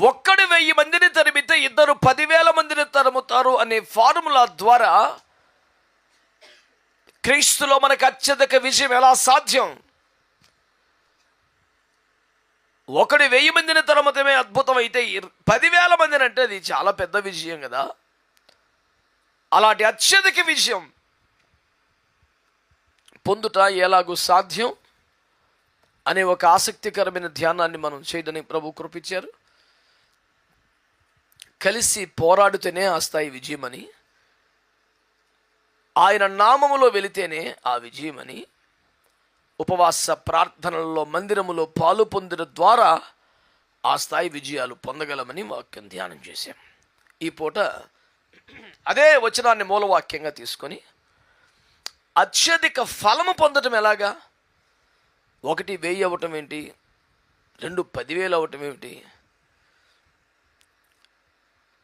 ఒక్కడు 1000 మందిని తరిమితే ఇద్దరు 10,000 మందిని తరుముతారు అనే ఫార్ములా ద్వారా క్రీస్తులో మనకు అత్యధిక విజయం ఎలా సాధ్యం? ఒకడు 1000 మందిని తరమతమే అద్భుతం అయితే 10,000 మందిని అంటే అది చాలా పెద్ద విజయం కదా. అలాంటి అత్యధిక విజయం పొందుట ఎలాగూ సాధ్యం అనే ఒక ఆసక్తికరమైన ధ్యానాన్ని మనం చేయడానికి ప్రభు కృపించారు. కలిసి పోరాడితేనే ఆ స్థాయి విజయమని, ఆయన నామములో వెళితేనే ఆ విజయమని, ఉపవాస ప్రార్థనలలో మందిరములో పాలు పొందడం ద్వారా ఆ స్థాయి విజయాలు పొందగలమని వాక్యం ధ్యానం చేశాం. ఈ పూట అదే వచనాన్ని మూలవాక్యంగా తీసుకొని అత్యధిక ఫలము పొందటం ఎలాగా? 1 1000 అవ్వటం ఏంటి, 2 10,000 అవ్వటం ఏమిటి?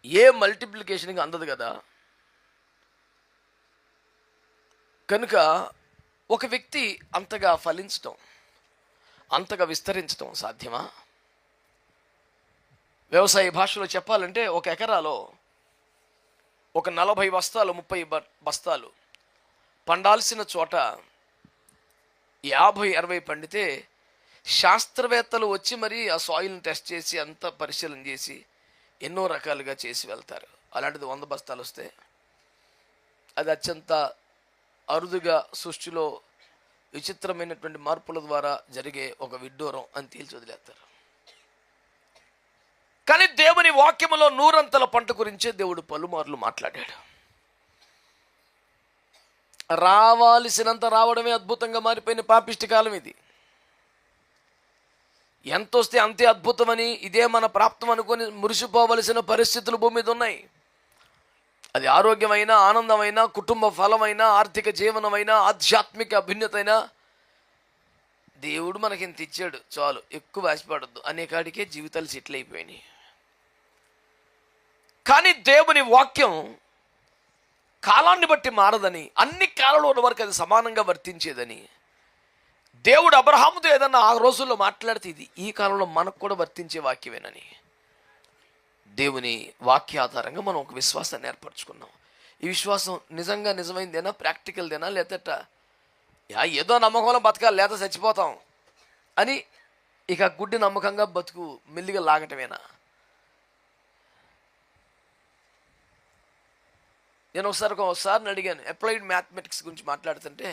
ఏ మల్టిప్లికేషన్కి అందదు కదా. కనుక ఒక వ్యక్తి అంతగా ఫలించటం, అంతగా విస్తరించటం సాధ్యమా? వ్యవసాయ భాషలో చెప్పాలంటే 1 ఎకరాలో ఒక 40 బస్తాలు 30 బస్తాలు పండాల్సిన చోట 50-60 పండితే శాస్త్రవేత్తలు వచ్చి మరి ఆ సాయిల్ని టెస్ట్ చేసి అంత పరిశీలన చేసి ఎన్నో రకాలుగా చేసి వెళ్తారు. అలాంటిది 100 బస్తాలు వస్తే అది అత్యంత అరుదుగా సృష్టిలో విచిత్రమైనటువంటి మార్పుల ద్వారా జరిగే ఒక విడ్డూరం అని తేల్చి వదిలేస్తారు. కానీ దేవుని వాక్యములో 100 పంట గురించే దేవుడు పలుమార్లు మాట్లాడాడు. రావాల్సినంత రావడమే అద్భుతంగా మారిపోయిన పాపిష్టి కాలం ఇది. ఎంత వస్తే అంతే అద్భుతమని, ఇదే మన ప్రాప్తం అనుకొని మురిసిపోవలసిన పరిస్థితులు భూమి మీద ఉన్నాయి. అది ఆరోగ్యమైనా, ఆనందమైనా, కుటుంబ ఫలమైనా, ఆర్థిక జీవనమైనా, ఆధ్యాత్మిక అభ్యున్నతైనా, దేవుడు మనకి ఇంత ఇచ్చాడు చాలు, ఎక్కువ ఆశపడద్దు అనే కాడికే జీవితాలు సెటిల్ అయిపోయినాయి. కానీ దేవుని వాక్యం కాలాన్ని బట్టి మారదని, అన్ని కాలంలో ఉన్న వరకు అది సమానంగా వర్తించేదని, దేవుడు అబ్రహాముతో ఏదన్నా ఆ రోజుల్లో మాట్లాడితే ఇది ఈ కాలంలో మనకు కూడా వర్తించే వాక్యమేనని దేవుని వాక్య ఆధారంగా మనం ఒక విశ్వాసాన్ని ఏర్పరచుకున్నాం. ఈ విశ్వాసం నిజంగా నిజమైందేనా, ప్రాక్టికల్దేనా, లేదట ఏదో నమ్మకంలో బతకాలి లేదా చచ్చిపోతాం అని ఇక గుడ్డి నమ్మకంగా బతుకు మెల్లిగా లాగటమేనా? నేను ఒకసారి అడిగాను, అప్లైడ్ మ్యాథమెటిక్స్ గురించి మాట్లాడుతుంటే,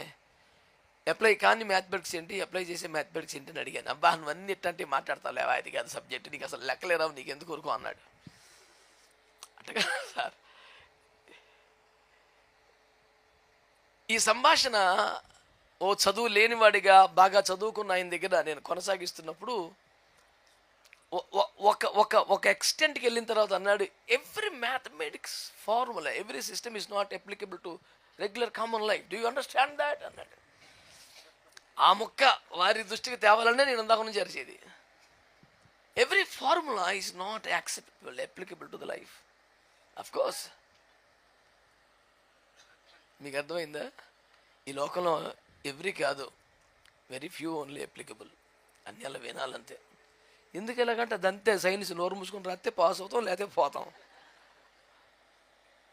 అప్లై కానీ మ్యాథమెటిక్స్ ఏంటి, అప్లై చేసే మ్యాథమెటిక్స్ ఏంటి అని అడిగాను. అబ్బా నువ్వన్నీ ఎట్టంటే మాట్లాడతావు లేవా, అది కాదు సబ్జెక్ట్, నీకు అసలు లెక్కలేరావు, నీకు ఎందుకు ఊరుకో అన్నాడు. అట్టగా సార్, ఈ సంభాషణ ఓ చదువు లేనివాడిగా బాగా చదువుకున్న ఆయన దగ్గర నేను కొనసాగిస్తున్నప్పుడు ఒక ఎక్స్టెంట్కి వెళ్ళిన తర్వాత అన్నాడు, every mathematics formula, every system is not applicable to regular common life, do you understand that అన్నాడు. ఆ ముక్క వారి దృష్టికి తేవాలనే నేను అందాక నుంచి అరిచేది. Every formula is not applicable to the life. Of course, మీకు అర్థమైందా? ఈ లోకంలో ఎవ్రీ కాదు, వెరీ ఫ్యూ ఓన్లీ అప్లికబుల్. అన్నీ అలా వినాలంతే. ఎందుకు ఎలాగంటే అదంతే, సైన్స్ నోరు మూసుకుని రాస్తే పాస్ అవుతాం, లేకపోతే పోతాం.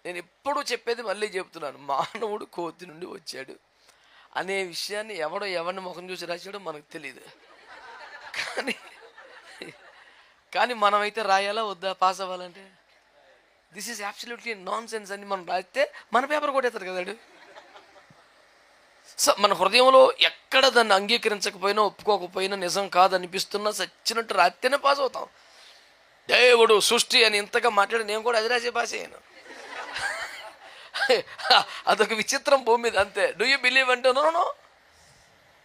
నేను ఎప్పుడూ చెప్పేది మళ్ళీ చెప్తున్నాను, మానవుడు కోతి నుండి వచ్చాడు అనే విషయాన్ని ఎవరిని ముఖం చూసి రాశాడో మనకు తెలియదు. కానీ మనమైతే రాయాలా వద్దా పాస్ అవ్వాలంటే? This is absolutely non sense అని మనం రాస్తే మన పేపర్ కొట్టేస్తారు కదాడు. సో మన హృదయంలో ఎక్కడ దాన్ని అంగీకరించకపోయినా, ఒప్పుకోకపోయినా, నిజం కాదనిపిస్తున్నా సచ్చినట్టు రాస్తేనే పాస్ అవుతాం. దేవుడు సృష్టి అని ఇంతగా మాట్లాడి నేను కూడా అది రాసే పాస్ అయ్యాను. అదొక విచిత్రం భూమి మీద, అంతే. డూ యూ బిలీవ్ అంటే నో.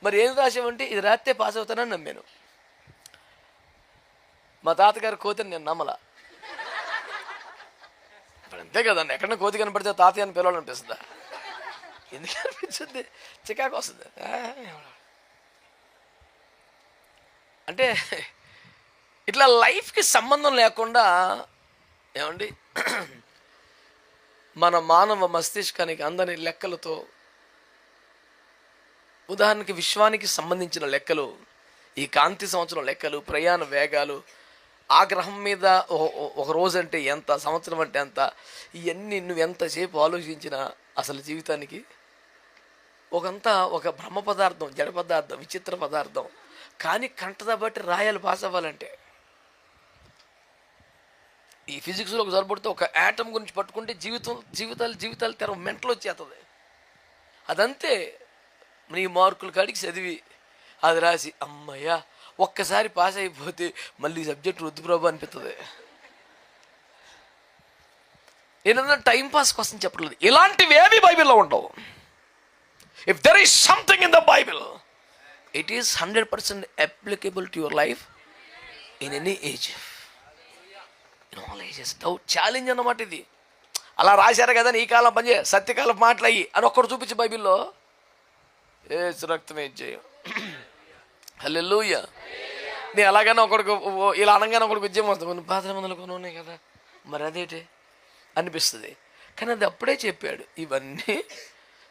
మరి ఏం రాసామంటే ఇది రాస్తే పాస్ అవుతానని నమ్మాను. మా తాతగారు కోతిని నేను నమ్మలా. ఇప్పుడు అంతే కదండి, ఎక్కడన్నా కోతి కనపడితే తాతయ్య అని పిలవాలనిపిస్తుందా? ఎందుకు అనిపించింది? చికాకు వస్తుంది. అంటే ఇట్లా లైఫ్కి సంబంధం లేకుండా ఏమండి మన మానవ మస్తిష్కానికి అందని లెక్కలతో, ఉదాహరణకి విశ్వానికి సంబంధించిన లెక్కలు, ఈ కాంతి సంవత్సరం లెక్కలు, ప్రయాణ వేగాలు, ఆ గ్రహం మీద ఒక రోజు అంటే ఎంత, సంవత్సరం అంటే ఎంత, ఇవన్నీ నువ్వు ఎంతసేపు ఆలోచించినా అసలు జీవితానికి ఒక బ్రహ్మ పదార్థం, జడ పదార్థం, విచిత్ర పదార్థం. కానీ కంటదా బట్టి రాయాలి పాస్ అవ్వాలంటే. ఈ ఫిజిక్స్లో ఒకసారి పడితే ఒక యాటమ్ గురించి పట్టుకుంటే జీవితాలు తెర మెంటలు వచ్చేస్తుంది. అదంతే. నీ మార్కులు కాడికి చదివి అది రాసి అమ్మయ్యా ఒక్కసారి పాస్ అయిపోతే మళ్ళీ సబ్జెక్ట్ వద్దు ప్రభు అనిపిస్తుంది. ఏదన్నా టైం పాస్ కోసం చెప్పట్లేదు. ఇలాంటివి ఏవి బైబిల్లో ఉండవు. If there is something in the Bible, it is 100% applicable to your life in any age, in all ages. Doubt challenge అన్నమాట ఇది. అలా రాశారు కదా ఈ కాలం పనిచే సత్యకాలం మాటలయ్యి అని ఒక్కడు చూపించి బైబిల్లో ఏసు రక్తమే చేయం. హల్లెలూయా. నేను ఎలాగైనా ఒకడికి ఇలా అనగానే ఒకడికి విజయం వస్తుంది. కొన్ని పాత్ర మందులు కొన్ని ఉన్నాయి కదా, మరి అదేంటి అనిపిస్తుంది. కానీ అది అప్పుడే చెప్పాడు, ఇవన్నీ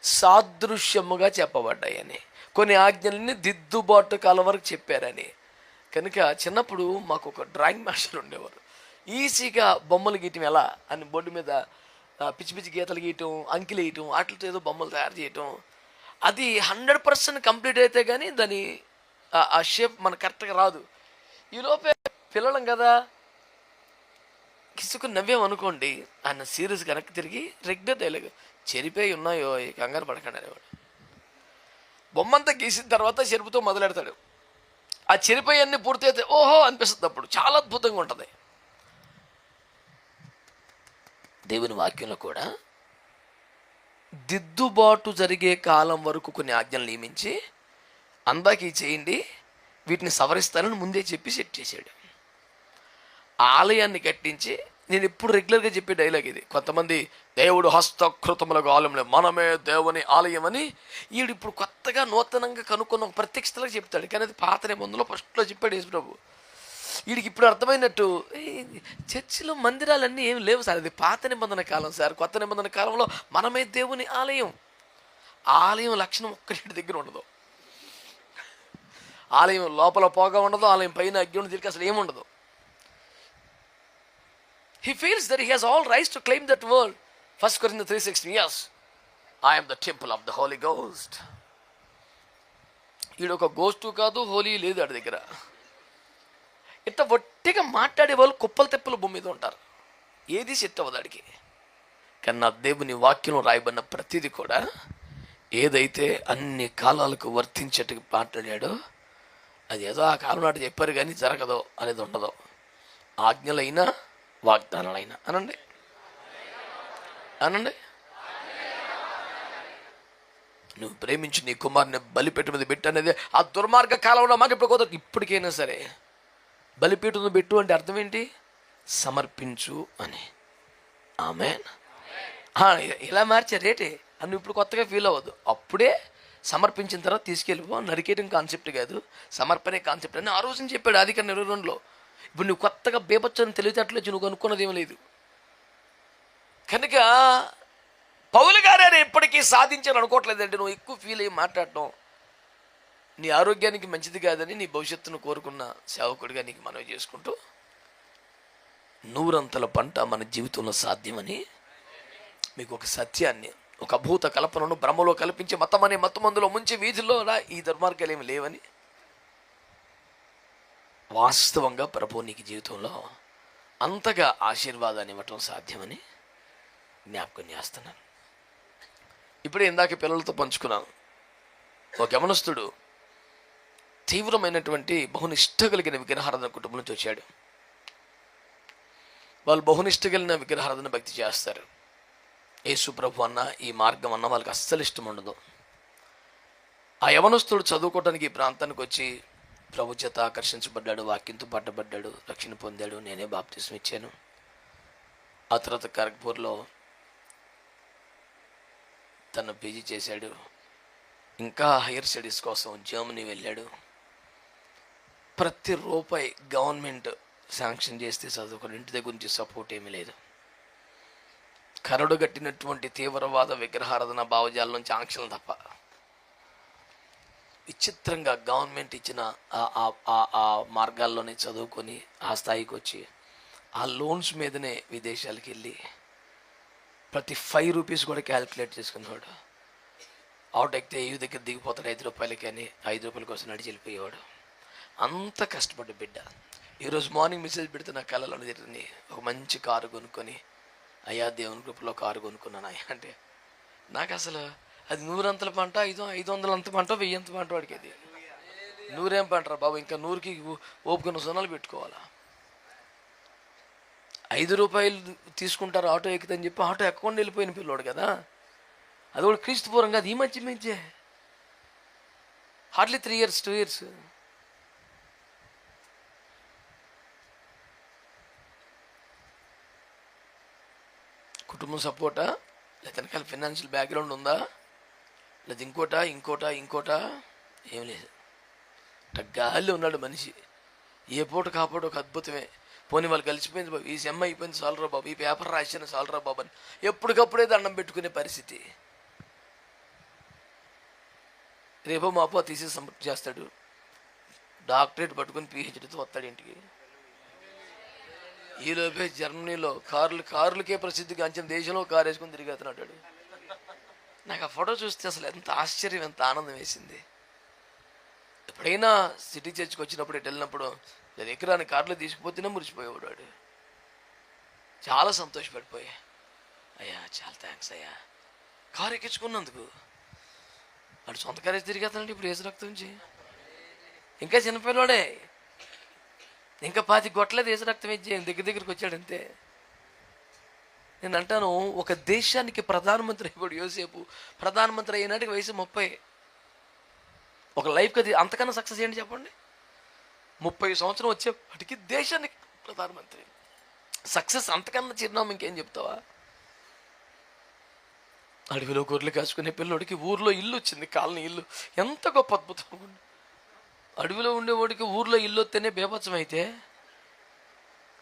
సాదృశ్యముగా చెప్పబడ్డాయని, కొన్ని ఆజ్ఞల్ని దిద్దుబాటు కాలం వరకు చెప్పారని. కనుక చిన్నప్పుడు మాకు ఒక డ్రాయింగ్ మాస్టర్ ఉండేవారు. ఈజీగా బొమ్మలు గీయటం ఎలా అని బోర్డు మీద పిచ్చి పిచ్చి గీతలు గీయటం, అంకెలు వేయటం, వాటితో ఏదో బొమ్మలు తయారు చేయటం. అది 100% కంప్లీట్ అయితే కానీ దాని ఆ షేప్ మనకు కరెక్ట్గా రాదు. ఈలోపే పిల్లలం కదా, కిసుకుని నవ్వాం అనుకోండి, ఆయన సీరియస్ వెనక్కి తిరిగి రెగ్యులర్ డైలాగ్, చెరిపోయి ఉన్నాయో కంగారు పడకండి అనేవాడు. బొమ్మంతా గీసిన తర్వాత చెరుపుతో మొదలెడతాడు. ఆ చెరిపోయి అన్నీ పూర్తయితే ఓహో అనిపిస్తుంది. అప్పుడు చాలా అద్భుతంగా ఉంటుంది. దేవుని వాక్యంలో కూడా దిద్దుబాటు జరిగే కాలం వరకు కొన్ని ఆజ్ఞలు నియమించి అందాకి చేయండి, వీటిని సవరిస్తానని ముందే చెప్పి సెట్ చేశాడు. ఆలయాన్ని కట్టించి, నేను ఎప్పుడు రెగ్యులర్గా చెప్పే డైలాగ్ ఇది, కొంతమంది దేవుడు హస్తకృతములకు ఆలయం, మనమే దేవుని ఆలయం అని వీడు ఇప్పుడు కొత్తగా నూతనంగా కనుక్కున్న ఒక ప్రత్యక్షతలకు చెప్తాడు. కానీ అది పాత నిబంధనలో ఫస్ట్లో చెప్పాడు యేసు ప్రభు. వీడికి ఇప్పుడు అర్థమైనట్టు చర్చిలో మందిరాలన్నీ ఏమి లేవు సార్, అది పాత నిబంధన కాలం సార్. కొత్త నిబంధన కాలంలో మనమే దేవుని ఆలయం. ఆలయం లక్షణం ఒక్కటి దగ్గర ఉండదు. ఆలయం లోపల పోగా ఉండదు, ఆలయం పైన అగ్ని తిరిగి అసలు ఏముండదు. He feels that he has all rights to claim that word. 1 Corinthians 3:16, yes, I am the temple of the Holy Ghost. ఈడు ఒక గోస్టు కాదు, హోలీ లేదు ఆడి దగ్గర. ఇట్లా ఒట్టిగా మాట్లాడే వాళ్ళు కుప్పలు తెప్పలు భూమి మీద ఉంటారు. ఏది సెట్ అవ్వదు ఆడికి. కానీ నా దేవుని వాక్యం రాయబడిన ప్రతిదీ కూడా ఏదైతే అన్ని కాలాలకు వర్తించేట్టుగా మాట్లాడాడో అది ఏదో ఆ కాలం నాటి చెప్పారు కానీ జరగదో అనేది ఉండదు. ఆజ్ఞలైనా వాగ్దానాలైనా అనండి అనండి. నువ్వు ప్రేమించి నీ కుమారుని బలిపీఠం మీద పెట్టు అనేది ఆ దుర్మార్గ కాలంలో మాకు ఇప్పుడు కుదరదు. ఇప్పటికైనా సరే బలిపీఠం మీద పెట్టు అంటే అర్థం ఏంటి? సమర్పించు అని. ఆమేన్. ఇలా మార్చారు రేటే అని నువ్వు ఇప్పుడు కొత్తగా ఫీల్ అవ్వద్దు. అప్పుడే సమర్పించిన తర్వాత తీసుకెళ్ళిపో. నరికేయడం కాన్సెప్ట్ కాదు, సమర్పణే కాన్సెప్ట్ అని ఆ రోజున చెప్పాడు ఆదికాండం 22లో. ఇప్పుడు నువ్వు కొత్తగా బేపచ్చని తెలివితేటలు నువ్వు అనుకున్నది ఏమీ లేదు. కనుక పౌలు గారు ఎప్పటికీ సాధించాలని అనుకోవట్లేదంటే నువ్వు ఎక్కువ ఫీల్ అయ్యి మాట్లాడటం నీ ఆరోగ్యానికి మంచిది కాదని నీ భవిష్యత్తును కోరుకున్న సేవకుడిగా నీకు మనవి చేసుకుంటూ, 100 పంట మన జీవితంలో సాధ్యమని మీకు ఒక సత్యాన్ని, ఒక అభూత కల్పనను భ్రమలో కల్పించి మతం అనే మత్తమందులో ముంచి వీధుల్లో ఈ దుర్మార్గాలు ఏమి లేవని వాస్తవంగా ప్రభు నీకు జీవితంలో అంతగా ఆశీర్వాదాన్ని ఇవ్వటం సాధ్యమని జ్ఞాపకం చేస్తున్నాను. ఇప్పుడే ఇందాక పిల్లలతో పంచుకున్నాను. ఒక యవనస్తుడు తీవ్రమైనటువంటి బహునిష్ట కలిగిన విగ్రహారాధన కుటుంబం నుంచి వచ్చాడు. వాళ్ళు బహునిష్ట కలిగిన విగ్రహారాధన భక్తి చేస్తారు. యేసు ప్రభు అన్న ఈ మార్గం అన్న వాళ్ళకి అస్సలు ఇష్టం ఉండదు. ఆ యవనస్తుడు చదువుకోవడానికి ఈ ప్రాంతానికి వచ్చి ప్రభు చేత ఆకర్షించబడ్డాడు, వాక్యంతో పట్టబడ్డాడు, రక్షణ పొందాడు. నేనే బాప్తిస్మం ఇచ్చాను. ఆ తర్వాత ఖరగ్పూర్లో తను పీజీ చేశాడు. ఇంకా హైయర్ స్టడీస్ కోసం జర్మనీ వెళ్ళాడు. ప్రతి రూపాయి గవర్నమెంట్ శాంక్షన్ చేస్తే చదువుకుని ఇంటి దగ్గర నుంచి సపోర్ట్ ఏమీ లేదు. కరడు గట్టినటువంటి తీవ్రవాద విగ్రహారాధన భావజాల నుంచి ఆంక్షలు తప్ప విచిత్రంగా గవర్నమెంట్ ఇచ్చిన ఆ మార్గాల్లోనే చదువుకొని ఆ స్థాయికి వచ్చి ఆ లోన్స్ మీదనే విదేశాలకు వెళ్ళి ప్రతి 5 రూపీస్ కూడా క్యాలిక్యులేట్ చేసుకునేవాడు. ఆటో ఎక్కితే ఈ దగ్గర దిగిపోతాడు 5 రూపాయలకి అని 5 రూపాయల కోసం నడిచి వెళ్ళిపోయేవాడు. అంత కష్టపడ్డ బిడ్డ ఈరోజు మార్నింగ్ మెసేజ్ పెడితే నా కళ్ళలో జరిగింది. ఒక మంచి కారు కొనుక్కొని, అయ్యా దేవుని కృపలో కారు కొనుక్కున్నాను అయ్యా అంటే, నాకు అసలు అది 100 పంట, 500 పంట, 1000 పంట వాడికి. అది 100 పంటరా బాబు, ఇంకా 100కి ఓపుకొని సున్నాలు పెట్టుకోవాలా. 5 రూపాయలు తీసుకుంటారు ఆటో ఎక్కితని చెప్పి ఆటో ఎక్కకుండా వెళ్ళిపోయిన పిల్లోడు కదా. అది కూడా క్రీస్తుపూర్వం కాదు, ఈ మధ్య హార్డ్లీ 3 years 2 years. కుటుంబం సపోర్టా, లేదా ఫైనాన్షియల్ బ్యాక్గ్రౌండ్ ఉందా, లేదా ఇంకోటా ఏం లేదు. గాలి ఉన్నాడు మనిషి. ఏ పూట కాపాడు ఒక అద్భుతమే. పోనీ వాళ్ళు కలిసిపోయింది బాబు, ఈ సెమ్ అయిపోయింది చాలరా బాబు, ఈ పేపర్ రాసిన చాలరా బాబు అని ఎప్పటికప్పుడే దండం పెట్టుకునే పరిస్థితి. రేపో మాపో తీసి సబ్మిట్ చేస్తాడు, డాక్టరేట్ పట్టుకుని PhDతో వస్తాడు ఇంటికి. ఈలోపే జర్మనీలో కార్లకే ప్రసిద్ధిగాంచిన దేశంలో కారు వేసుకుని తిరిగేస్తున్నాడు. నాకు ఆ ఫోటో చూస్తే అసలు ఎంత ఆశ్చర్యం, ఎంత ఆనందం వేసింది. ఎప్పుడైనా సిటీ చర్చ్కి వచ్చినప్పుడు ఇటు వెళ్ళినప్పుడు ఎకరాని కార్లో తీసుకుపోతేనే మురిసిపోయేవాడు వాడు. చాలా సంతోషపడిపోయా, అయ్యా చాలా థ్యాంక్స్ అయ్యా కారు ఎక్కించుకున్నందుకు. వాడు సొంత కారేసి తిరిగేస్తానంటే ఇప్పుడు ఏసు రక్తం నుంచి. ఇంకా చిన్నపిల్లవాడే, ఇంకా 5 గొట్టలేదు ఏసు రక్తం ఇచ్చి దగ్గరికి వచ్చాడంతే. నేను అంటాను, ఒక దేశానికి ప్రధానమంత్రి అయిపోయాడు యోసేపు. ప్రధానమంత్రి అయినాటికి వయసు 30. ఒక లైఫ్కి అది అంతకన్నా సక్సెస్ ఏంటి చెప్పండి. 30 సంవత్సరం వచ్చేప్పటికి దేశానికి ప్రధానమంత్రి. సక్సెస్ అంతకన్నా చిరునామా ఇంకేం చెప్తావా. అడవిలో గొర్రెలు కాసుకునే పిల్లోడికి ఊర్లో ఇల్లు వచ్చింది, కాలనీ ఇల్లు. ఎంత గొప్ప అద్భుతం. అడవిలో ఉండేవాడికి ఊర్లో ఇల్లు వస్తేనే బేభత్సం అయితే,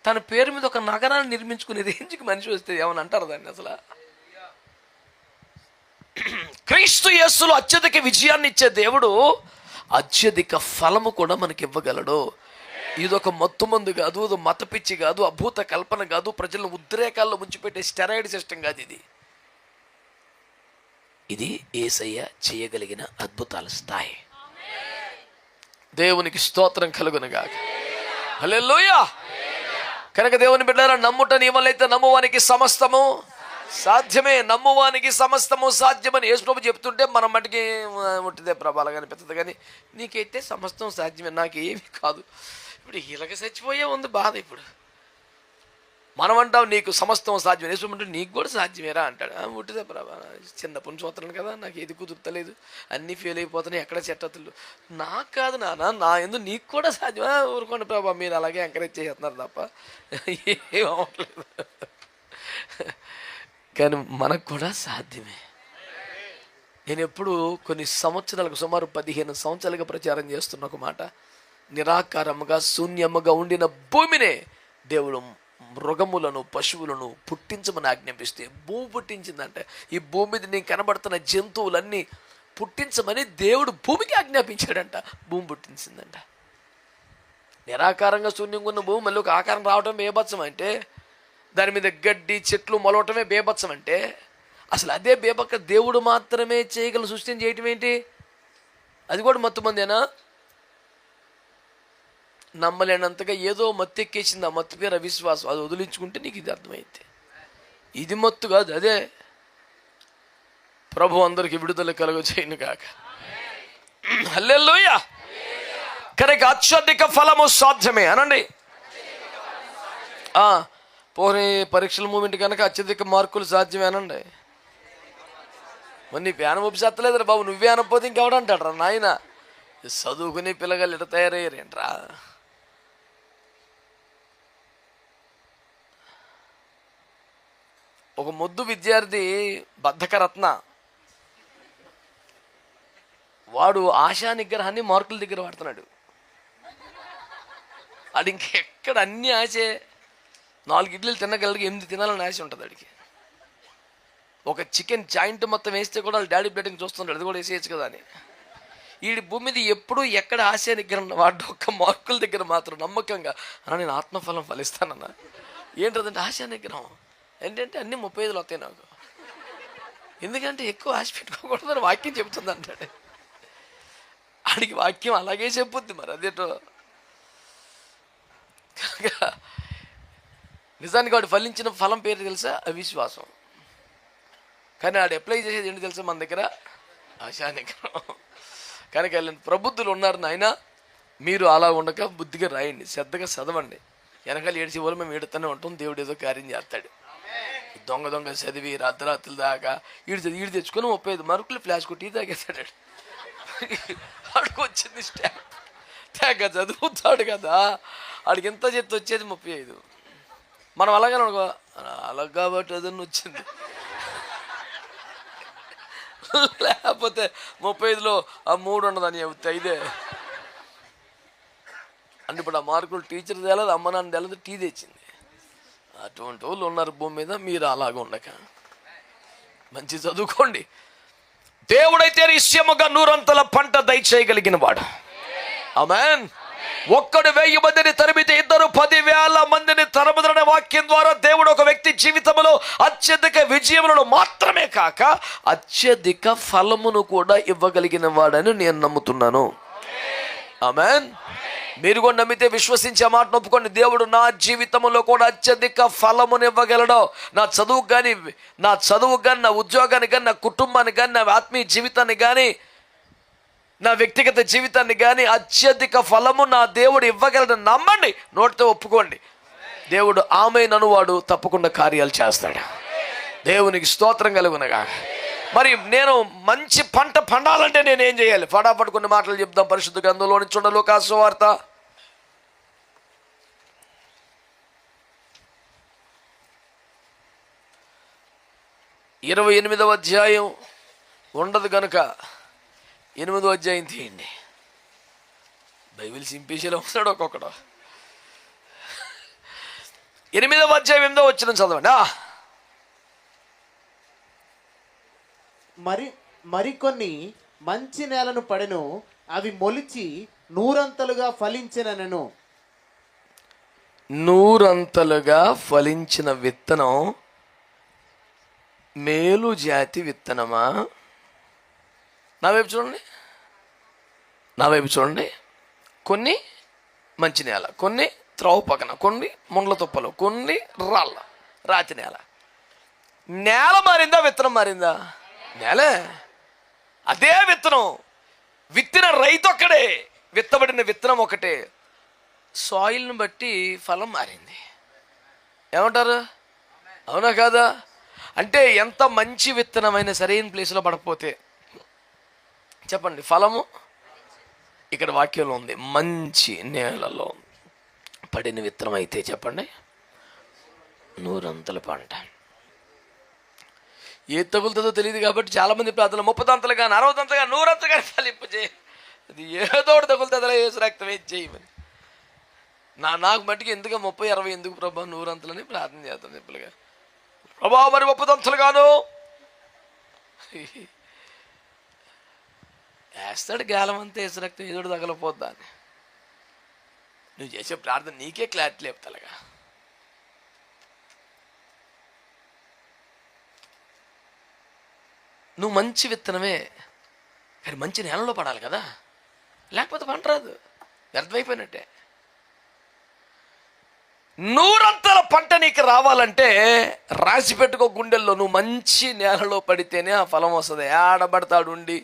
తన పేరు మీద ఒక నగరాన్ని నిర్మించుకునే రేంజ్కి మనిషి వస్తే ఏమని అంటారు దాన్ని అసలు. క్రీస్తు యేసులో అత్యధిక విజయాన్ని ఇచ్చే దేవుడు అత్యధిక ఫలము కూడా మనకి ఇవ్వగలడు. ఇదొక మత్తు మందు కాదు, ఇది మత పిచ్చి కాదు, అభూత కల్పన కాదు, ప్రజలను ఉద్రేకాల్లో ముంచిపెట్టే స్టెరాయిడ్ సిస్టమ్ కాదు. ఇది యేసయ్య చేయగలిగిన అద్భుతాల స్థాయి. దేవునికి స్తోత్రం కలుగునుగాక. హల్లెలూయా. కనుక దేవుని బిడ్డలారా, నమ్ముట నీ వల్ల అయితే నమ్మువానికి సమస్తము సాధ్యమే. నమ్మువానికి సమస్తము సాధ్యమని యేసుప్రభు చెప్తుంటే మనం మటుకి ముట్టిదే ప్రభావం కనిపిస్తుంది, కానీ నీకైతే సమస్తం సాధ్యమే, నాకేమీ కాదు. ఇప్పుడు ఇలాగ చచ్చిపోయే ఉంది బాధ. ఇప్పుడు మనం అంటాం నీకు సమస్తం సాధ్యం, యేసు అంటే నీకు కూడా సాధ్యమేరా అంటాడు. ముట్టిదే ప్రభా, చిన్నప్పటి నుంచి చూస్తున్నాను కదా, నాకు ఏది కుదురుతలేదు, అన్నీ ఫెయిల్ అయిపోతున్నాయి, ఎక్కడ చెట్టతులు. నాకు కాదు నాన్న, నా ఎందుకు నీకు కూడా సాధ్యమా. ఊరుకోండి ప్రభా, మీరు అలాగే ఎంకరేజ్ చేస్తున్నారు తప్ప ఏం అవ్వట్లేదు. కానీ మనకు కూడా సాధ్యమే. నేను ఎప్పుడు కొన్ని సంవత్సరాలకు, సుమారు 15 సంవత్సరాలుగా ప్రచారం చేస్తున్న ఒక మాట, నిరాకారముగా శూన్యముగా ఉండిన భూమినే దేవుడు మృగములను పశువులను పుట్టించమని ఆజ్ఞాపిస్తే భూమి పుట్టించిందంటే, ఈ భూమి మీద నేను కనబడుతున్న జంతువులన్నీ పుట్టించమని దేవుడు భూమికి ఆజ్ఞాపించాడంట. భూమి పుట్టించిందంట. నిరాకారంగా శూన్యంగా ఉన్న భూమి మళ్ళీ ఒక ఆకారం రావటం బేభత్సం అంటే, దాని మీద గడ్డి చెట్లు మొలవటమే బేభత్సం అంటే, అసలు అదే బేబక్క దేవుడు మాత్రమే చేయగల సృష్టిని చేయటం ఏంటి? అది కూడా మత్తు మందేనా? నమ్మలేనంతగా ఏదో మత్తు ఎక్కేసింది. ఆ మత్తు పేరు అవిశ్వాసం. అది వదిలించుకుంటే నీకు ఇది అర్థమైతే, ఇది మత్తు కాదు, అదే. ప్రభు అందరికి విడుదల కలుగ చేయను కాక. హల్లెలూయా. కనుక అత్యధిక ఫలము సాధ్యమే అనండి. పోనీ పరీక్షల మూమెంట్ కనుక అత్యధిక మార్కులు సాధ్యమే అనండి. మరి నీ ప్యానం ఒప్పిసేత్తలేదు బాబు, నువ్వే అనకపోతే ఇంకెవడంటాడు రా నాయన. చదువుకునే పిల్లగాళ్ళు ఇట తయారయ్యారేంట్రా. ఒక మొద్దు విద్యార్థి బద్ధకరత్న, వాడు ఆశా నిగ్రహాన్ని మార్కుల దగ్గర వాడుతున్నాడు. అది ఇంకెక్కడ అన్ని ఆశే. 4 ఇడ్లీలు తినగలిగి 8 తినాలని ఆశ ఉంటుంది వాడికి. ఒక చికెన్ జాయింట్ మొత్తం వేస్తే కూడా వాళ్ళ డాడీ ప్లేటింగ్ చూస్తున్నాడు, అది కూడా వేసేయచ్చు కదా అని. ఈ భూమి మీద ఎప్పుడు ఎక్కడ ఆశ నిగ్రహం వాడు ఒక్క మార్కుల దగ్గర మాత్రం నమ్మకంగా అన్నా నేను ఆత్మఫలం ఫలిస్తానన్నా. ఏంటంటే ఆశ నిగ్రహం ఏంటంటే అన్నీ 35 వస్తాయి నాకు, ఎందుకంటే ఎక్కువ ఆశ పెట్టుకోకూడదని వాక్యం చెబుతుంది అంటాడు. ఆడికి వాక్యం అలాగే చెప్పుద్ది, మరి అదేటో. నిజానికి వాడు ఫలించిన ఫలం పేరు తెలుసా? అవిశ్వాసం. కానీ ఆడు అప్లై చేసేది ఏంటి తెలుసా? మన దగ్గర ఆశానిగ్రహం. కనుక వెళ్ళండి, ప్రబుద్ధులు ఉన్నారు నాయన, మీరు అలా ఉండక బుద్ధిగా రాయండి, శ్రద్ధగా చదవండి. వెనకాల ఏడిచి వాళ్ళు మేము ఏడుతూనే ఉంటాం, దేవుడు ఏదో కార్యం చేస్తాడు. దొంగ చదివి రాత్రుల దాకా ఈడు తెచ్చుకొని 35 మార్కులు ఫ్లాష్ కొట్టి తాగేస్తాడు. ఆడికి వచ్చింది స్టాంప్, తెగ చదువుతాడు కదా, ఆడికి ఎంత చెత్త వచ్చేది 35. మనం అలాగనే అనుకో, అలా కాబట్టి అదన్నీ వచ్చింది. లేకపోతే 35లో ఆ 3 ఉండదని చెబుతా ఇదే అంటే. ఇప్పుడు ఆ మార్కులు టీచర్ తేలేదు, అమ్మ నాన్న తేలేదు, టీ తెచ్చింది. అటువంటి వాళ్ళు ఉన్నారు భూమి మీద. మీరు అలాగ ఉండక మంచి చదువుకోండి. దేవుడైతే నిశ్చయముగా 100 పంట దయచేయగలిగిన వాడు. ఆమేన్. ఒక్కడు 1000 మందిని తరిమితే 2 10,000 మందిని తరముదనే వాక్యం ద్వారా దేవుడు ఒక వ్యక్తి జీవితంలో అత్యధిక విజయములను మాత్రమే కాక అత్యధిక ఫలమును కూడా ఇవ్వగలిగిన వాడని నేను నమ్ముతున్నాను. ఆమేన్. మీరు కూడా నమ్మితే విశ్వసించే మాట ఒప్పుకోండి. దేవుడు నా జీవితంలో కూడా అత్యధిక ఫలమును ఇవ్వగలడు. నా చదువుకు కానీ, నా ఉద్యోగానికి కానీ, నా కుటుంబానికి కానీ, నా ఆత్మీయ జీవితాన్ని కానీ, నా వ్యక్తిగత జీవితాన్ని కానీ అత్యధిక ఫలము నా దేవుడు ఇవ్వగలడని నమ్మండి, నోటితో ఒప్పుకోండి. దేవుడు ఆమేన్ అనువాడు తప్పకుండా కార్యాలు చేస్తాడు. దేవునికి స్తోత్రం కలుగునగా. మరి నేను మంచి పంట పండాలంటే నేనేం చేయాలి? ఫటాఫట్ కొన్ని మాటలు చెప్దాం. పరిశుద్ధ గ్రంథంలోని చూడండి, లూకా సువార్త 28వ అధ్యాయం ఉండదు కనుక 8వ అధ్యాయం తీయండి. బైబిల్ సింపేషలో ఉన్నాడు ఒక్కొక్కడు. 8వ అధ్యాయం 8వ వచనం చదవండి. మరికొన్ని మంచి నేలను పడెను, అవి మొలిచి 100 ఫలించినను. 100 ఫలించిన విత్తనం మేలు జాతి విత్తనమా? నా వైపు చూడండి. కొన్ని మంచి నేల, కొన్ని త్రోవ పక్కన, కొన్ని ముండ్ల తుప్పలు, కొన్ని రాతి నేల. నేల మారిందా? విత్తనం మారిందా? నేలే. అదే విత్తనం విత్తిన రైతు ఒక్కడే, విత్తబడిన విత్తనం ఒకటే. సాయిల్ని బట్టి ఫలం మారింది. ఏమంటారు? అవునా కాదా? అంటే ఎంత మంచి విత్తనమైన సరైన ప్లేస్లో పడకపోతే చెప్పండి, ఫలము ఇక్కడ వాక్యంలో ఉంది. మంచి నేలలో పడిన విత్తనం అయితే చెప్పండి 100 పంట. ఏ తగులుతుందో తెలియదు కాబట్టి చాలామంది ప్రార్థనలు 30 కానీ 60 కానీ 100 కానీ ఫలింపు చేయి. అది ఏదో ఒకటి తగులుతుందా ఏసు రక్తం ఏది చేయమని. నాకు మట్టికి ఎందుకు 30 60 ఎందుకు ప్రభా 100 ప్రార్థన చేస్తాను సింపుల్గా. ప్రభా మరి 30 గాను వేస్తాడు గాలం అంతా ఏసు రక్తం ఏదోటి తగలపోద్దా అని. నువ్వు చేసే ప్రార్థన నీకే క్లారిటీ లేపుతలగా. నువ్వు మంచి విత్తనమే, కానీ మంచి నేలలో పడాలి కదా, లేకపోతే పంట రాదు, వ్యర్థమైపోయినట్టే. 100 పంట నీకు రావాలంటే రాసి పెట్టుకో గుండెల్లో, నువ్వు మంచి నేలలో పడితేనే ఆ ఫలం వస్తుంది. ఆడబడతాడు ఉండి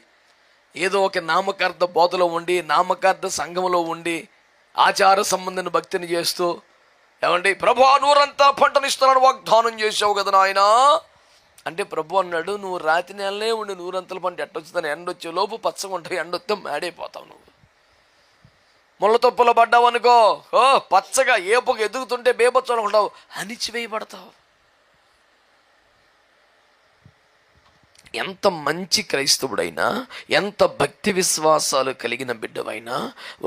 ఏదో ఒక నామకార్థ బోధలో ఉండి, నామకార్థ సంఘంలో ఉండి, ఆచార సంబంధించిన భక్తిని చేస్తూ, ఏమండి ప్రభు 100 పంటనిస్తున్నాను వాగ్దానం చేసావు కదా నాయన అంటే, ప్రభు అన్నాడు నువ్వు రాతి నెలనే ఉండి 100 పంట ఎట్టొచ్చుతాను, ఎండొచ్చే లోపు పచ్చగా ఉంటాయి, ఎండొస్తే మేడైపోతావు. నువ్వు ముళ్ళ తుప్పలో పడ్డావు అనుకో, పచ్చగా ఏపుగా ఎదుగుతుంటే బేబచ్చలు ఉంటావు, అణిచివేయబడతావు. ఎంత మంచి క్రైస్తవుడైనా, ఎంత భక్తి విశ్వాసాలు కలిగిన బిడ్డవైనా,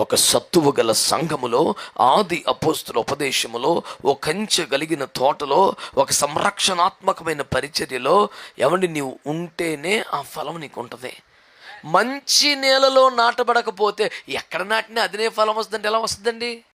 ఒక సత్తువ గల సంఘములో, ఆది అపోస్తుల ఉపదేశములో, ఒక కంచె కలిగిన తోటలో, ఒక సంరక్షణాత్మకమైన పరిచర్యలో నీవు ఉంటేనే ఆ ఫలం నీకు ఉంటుంది. మంచి నేలలో నాటబడకపోతే ఎక్కడ నాటినా అదినే ఫలం వస్తుందంటే ఎలా వస్తుందండి?